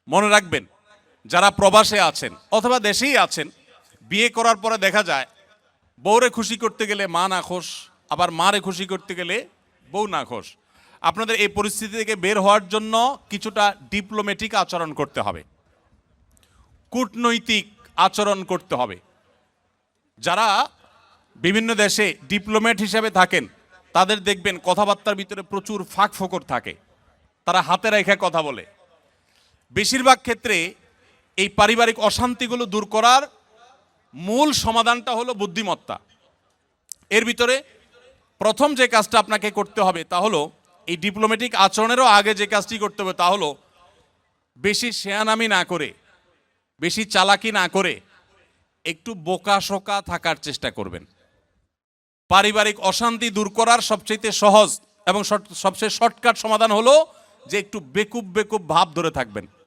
মনে রাখবেন, যারা প্রবাসে আছেন অথবা দেশেই আছেন, বিয়ে করার পরে দেখা যায় বউরে খুশি করতে গেলে মা নাখোশ, আবার মারে খুশি করতে গেলে বউ নাখোশ। আপনাদের এই পরিস্থিতি থেকে বের হওয়ার জন্য কিছুটা ডিপ্লোম্যাটিক আচরণ করতে হবে, কূটনৈতিক আচরণ করতে হবে। যারা বিভিন্ন দেশে ডিপ্লোম্যাট হিসেবে থাকেন তাদের দেখবেন কথাবার্তার ভিতরে প্রচুর ফাঁক ফোকর থাকে, তারা হাতে রেখে কথা বলে। বেশিরভাগ ক্ষেত্রে এই পারিবারিক অশান্তিগুলো দূর করার মূল সমাধানটা হলো বুদ্ধিমত্তা। এর ভিতরে প্রথম যে কাজটা আপনাকে করতে হবে তা হলো, এই ডিপ্লোম্যাটিক আচরণেরও আগে যে কাজটি করতে হবে তা হলো, বেশি শেয়ানামি না করে, বেশি চালাকি না করে একটু বোকাশোকা থাকার চেষ্টা করবেন। পারিবারিক অশান্তি দূর করার সবচেয়ে সহজ এবং সবচেয়ে শর্টকাট সমাধান হলো যে একটু বেকুব বেকুব ভাব ধরে থাকবেন।